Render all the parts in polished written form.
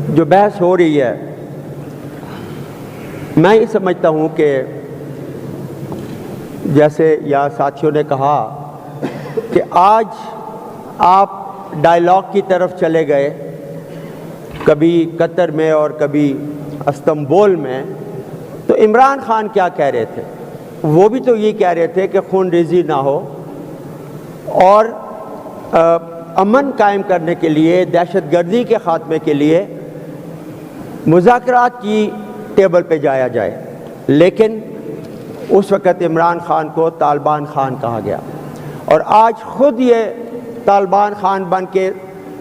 جو بحث ہو رہی ہے، میں یہ سمجھتا ہوں کہ جیسے یا ساتھیوں نے کہا کہ آج آپ ڈائلاگ کی طرف چلے گئے، کبھی قطر میں اور کبھی استنبول میں، تو عمران خان کیا کہہ رہے تھے؟ وہ بھی تو یہ کہہ رہے تھے کہ خون ریزی نہ ہو اور امن قائم کرنے کے لیے، دہشت گردی کے خاتمے کے لیے مذاکرات کی ٹیبل پہ جایا جائے، لیکن اس وقت عمران خان کو طالبان خان کہا گیا، اور آج خود یہ طالبان خان بن کے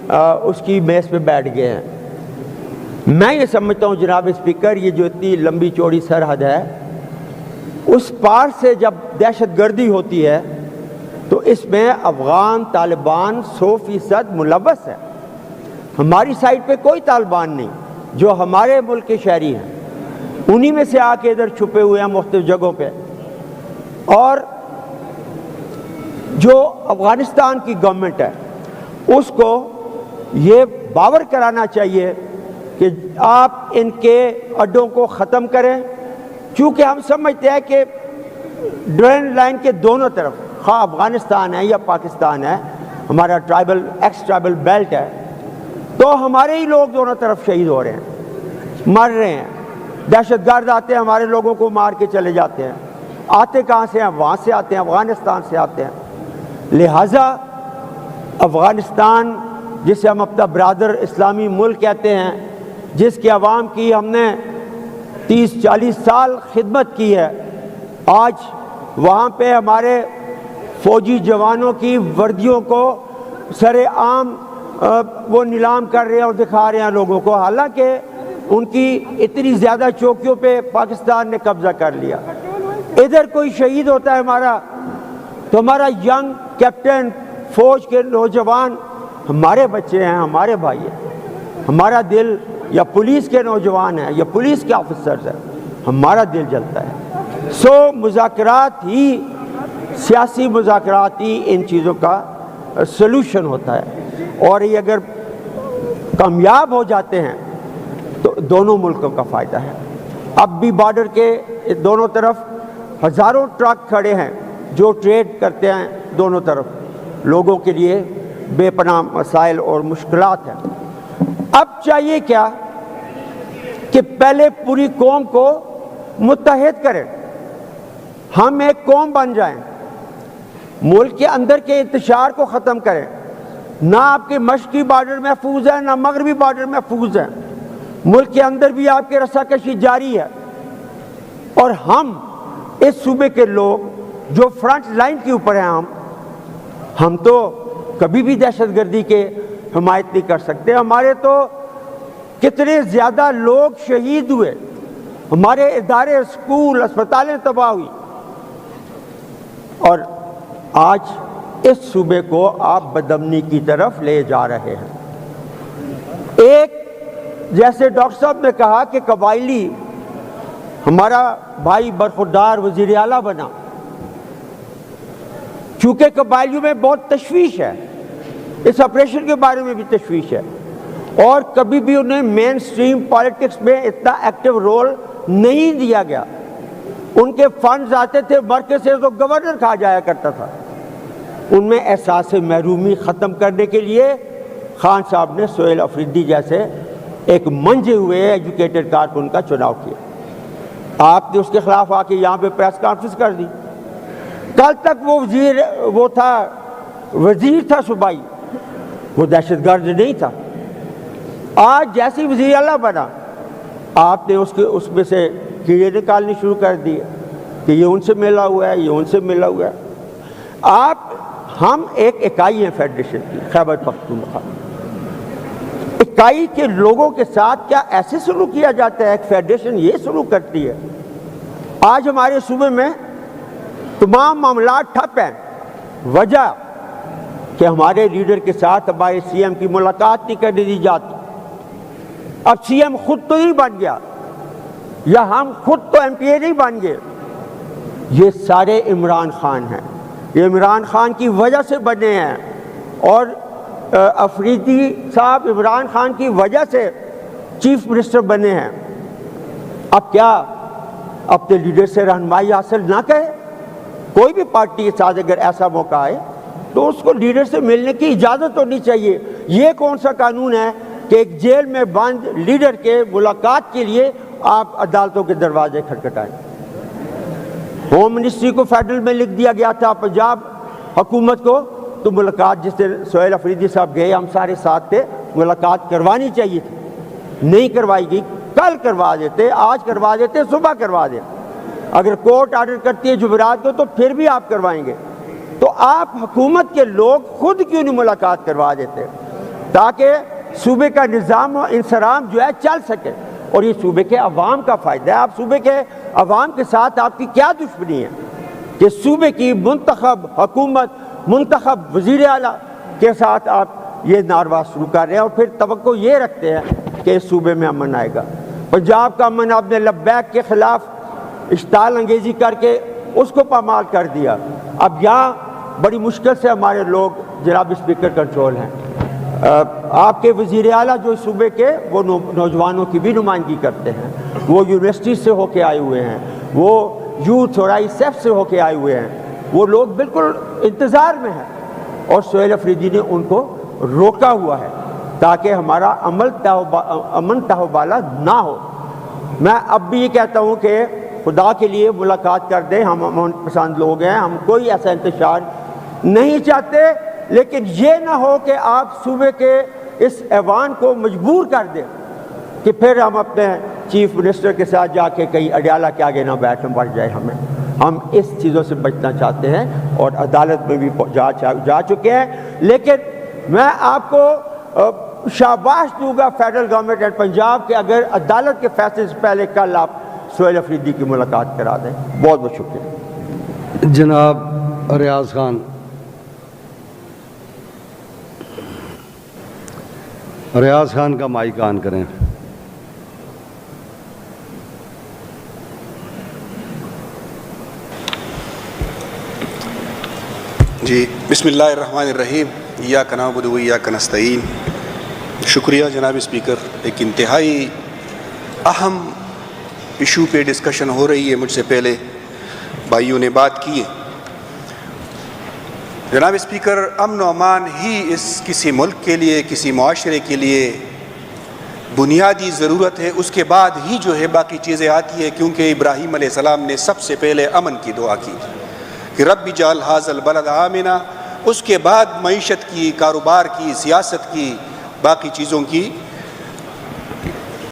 اس کی میز پہ بیٹھ گئے ہیں۔ میں یہ سمجھتا ہوں جناب اسپیکر، یہ جو اتنی لمبی چوڑی سرحد ہے، اس پار سے جب دہشت گردی ہوتی ہے تو اس میں افغان طالبان 100% ملوث ہے۔ ہماری سائٹ پہ کوئی طالبان نہیں جو ہمارے ملک کے شہری ہیں، انہی میں سے آ کے ادھر چھپے ہوئے ہیں مختلف جگہوں پہ، اور جو افغانستان کی گورنمنٹ ہے اس کو یہ باور کرانا چاہیے کہ آپ ان کے اڈوں کو ختم کریں، چونکہ ہم سمجھتے ہیں کہ ڈوین لائن کے دونوں طرف، خواہ افغانستان ہے یا پاکستان ہے، ہمارا ایکس ٹرائبل بیلٹ ہے، تو ہمارے ہی لوگ دونوں طرف شہید ہو رہے ہیں، مر رہے ہیں، دہشت گرد آتے ہیں ہمارے لوگوں کو مار کے چلے جاتے ہیں۔ آتے کہاں سے ہیں؟ وہاں سے آتے ہیں، افغانستان سے آتے ہیں۔ لہٰذا افغانستان، جسے ہم اپنا برادر اسلامی ملک کہتے ہیں، جس کے عوام کی ہم نے 30-40 سال خدمت کی ہے، آج وہاں پہ ہمارے فوجی جوانوں کی وردیوں کو سر عام وہ نیلام کر رہے ہیں اور دکھا رہے ہیں لوگوں کو، حالانکہ ان کی اتنی زیادہ چوکیوں پہ پاکستان نے قبضہ کر لیا۔ ادھر کوئی شہید ہوتا ہے ہمارا تو ہمارا ینگ کیپٹن، فوج کے نوجوان ہمارے بچے ہیں، ہمارے بھائی ہیں، ہمارا دل، یا پولیس کے نوجوان ہیں یا پولیس کے آفیسرز ہیں، ہمارا دل جلتا ہے۔ سو مذاکرات ہی، سیاسی مذاکرات ہی ان چیزوں کا سلوشن ہوتا ہے، اور یہ اگر کامیاب ہو جاتے ہیں تو دونوں ملکوں کا فائدہ ہے۔ اب بھی بارڈر کے دونوں طرف ہزاروں ٹرک کھڑے ہیں جو ٹریڈ کرتے ہیں دونوں طرف، لوگوں کے لیے بے پناہ مسائل اور مشکلات ہیں۔ اب چاہیے کیا کہ پہلے پوری قوم کو متحد کریں، ہم ایک قوم بن جائیں، ملک کے اندر کے انتشار کو ختم کریں۔ نہ آپ کے مشرقی بارڈر محفوظ ہے، نہ مغربی بارڈر محفوظ ہے، ملک کے اندر بھی آپ کے رسا کشی جاری ہے، اور ہم اس صوبے کے لوگ جو فرنٹ لائن کے اوپر ہیں، ہم تو کبھی بھی دہشت گردی کے حمایت نہیں کر سکتے۔ ہمارے تو کتنے زیادہ لوگ شہید ہوئے، ہمارے ادارے، اسکول، اسپتالیں تباہ ہوئی، اور آج اس صوبے کو آپ بدامنی کی طرف لے جا رہے ہیں۔ ایک جیسے ڈاکٹر صاحب نے کہا کہ قبائلی، ہمارا بھائی برخوردار وزیر اعلیٰ بنا، چونکہ قبائلیوں میں بہت تشویش ہے، اس آپریشن کے بارے میں بھی تشویش ہے، اور کبھی بھی انہیں مین سٹریم پالیٹکس میں اتنا ایکٹیو رول نہیں دیا گیا۔ ان کے فنڈز آتے تھے مرکز سے تو گورنر کھا جایا کرتا تھا۔ ان میں احساس محرومی ختم کرنے کے لیے خان صاحب نے سہیل افریدی جیسے ایک منجے ہوئے ایجوکیٹڈ کارکن کا چناؤ کیا۔ آپ نے اس کے خلاف آ کے یہاں پہ پریس کانفرنس کر دی۔ کل تک وہ تھا وزیر تھا صوبائی، وہ دہشت گرد نہیں تھا۔ آج جیسی وزیر اعلیٰ بنا، آپ نے اس میں سے کیڑے نکالنے شروع کر دیے کہ یہ ان سے ملا ہوا ہے، یہ ان سے ملا ہوا ہے۔ ہم ایک اکائی ہیں فیڈریشن کی، خیبر پختونخوا۔ اکائی کے لوگوں کے ساتھ کیا ایسے سلوک کیا جاتا ہے؟ ایک فیڈریشن یہ سلوک کرتی ہے؟ آج ہمارے صوبے میں تمام معاملات ٹھپ ہیں، وجہ کہ ہمارے لیڈر کے ساتھ ہمارے سی ایم کی ملاقات نہیں کرنے دی جاتی۔ اب سی ایم خود تو نہیں بن گیا، یا ہم خود تو ایم پی اے نہیں بن گئے، یہ سارے عمران خان ہیں، یہ عمران خان کی وجہ سے بنے ہیں، اور افریدی صاحب عمران خان کی وجہ سے چیف منسٹر بنے ہیں، اب کیا اپنے لیڈر سے رہنمائی حاصل نہ کرے؟ کوئی بھی پارٹی کے ساتھ اگر ایسا موقع آئے تو اس کو لیڈر سے ملنے کی اجازت ہونی چاہیے۔ یہ کون سا قانون ہے کہ ایک جیل میں بند لیڈر کے ملاقات کے لیے آپ عدالتوں کے دروازے کھٹکھٹائیں؟ ہوم منسٹری کو فیڈرل میں لکھ دیا گیا تھا، پنجاب حکومت کو، تو ملاقات جس دن سہیل افریدی صاحب گئے، ہم سارے ساتھ تھے، ملاقات کروانی چاہیے تھی، نہیں کروائی گئی۔ کل کروا دیتے، آج کروا دیتے، صبح کروا دیتے۔ اگر کورٹ آرڈر کرتی ہے جمعرات کو تو پھر بھی آپ کروائیں گے، تو آپ حکومت کے لوگ خود کیوں نہیں ملاقات کروا دیتے تاکہ صوبے کا نظام و انصرام جو ہے چل سکے؟ اور یہ صوبے کے عوام کا فائدہ ہے۔ آپ صوبے کے عوام کے ساتھ آپ کی کیا دشمنی ہے کہ صوبے کی منتخب حکومت، منتخب وزیر اعلیٰ کے ساتھ آپ یہ ناروا سلوک کر رہے ہیں اور پھر توقع یہ رکھتے ہیں کہ اس صوبے میں امن آئے گا؟ پنجاب کا امن آپ نے لبیک کے خلاف اشتعال انگیزی کر کے اس کو پامال کر دیا۔ اب یہاں بڑی مشکل سے ہمارے لوگ جناب اسپیکر کنٹرول ہیں۔ آپ کے وزیر اعلیٰ جو صوبے کے وہ نوجوانوں کی بھی نمائندگی کرتے ہیں، وہ یونیورسٹی سے ہو کے آئے ہوئے ہیں، وہ یوتھ اور آئی سیف سے ہو کے آئے ہوئے ہیں، وہ لوگ بالکل انتظار میں ہیں، اور سہیل افریدی نے ان کو روکا ہوا ہے تاکہ ہمارا امن تہوبالا نہ ہو۔ میں اب بھی یہ کہتا ہوں کہ خدا کے لیے ملاقات کر دیں، ہم امن پسند لوگ ہیں، ہم کوئی ایسا انتشار نہیں چاہتے، لیکن یہ نہ ہو کہ آپ صوبے کے اس ایوان کو مجبور کر دیں کہ پھر ہم اپنے چیف منسٹر کے ساتھ جا کے کہیں اڈیالہ کے آگے نہ بیٹھنا پڑ جائے ہمیں۔ ہم اس چیزوں سے بچنا چاہتے ہیں اور عدالت میں بھی جا چکے ہیں، لیکن میں آپ کو شاباش دوں گا فیڈرل گورنمنٹ اینڈ پنجاب کہ اگر عدالت کے فیصلے سے پہلے کل آپ سہیل افریدی کی ملاقات کرا دیں۔ بہت بہت شکریہ۔ جناب ریاض خان۔ ریاض خان کا مائک آن کریں۔ جی، بسم اللہ الرحمن الرحیم، ایاک نعبد و ایاک نستعین۔ شکریہ جناب اسپیکر، ایک انتہائی اہم ایشو پہ ڈسکشن ہو رہی ہے، مجھ سے پہلے بھائیوں نے بات کی ہے۔ جناب اسپیکر، امن و امان ہی کسی ملک کے لیے، کسی معاشرے کے لیے بنیادی ضرورت ہے، اس کے بعد ہی جو ہے باقی چیزیں آتی ہے، کیونکہ ابراہیم علیہ السلام نے سب سے پہلے امن کی دعا کی کہ رب اجعل ھذا البلد آمنا، اس کے بعد معیشت کی، کاروبار کی، سیاست کی، باقی چیزوں کی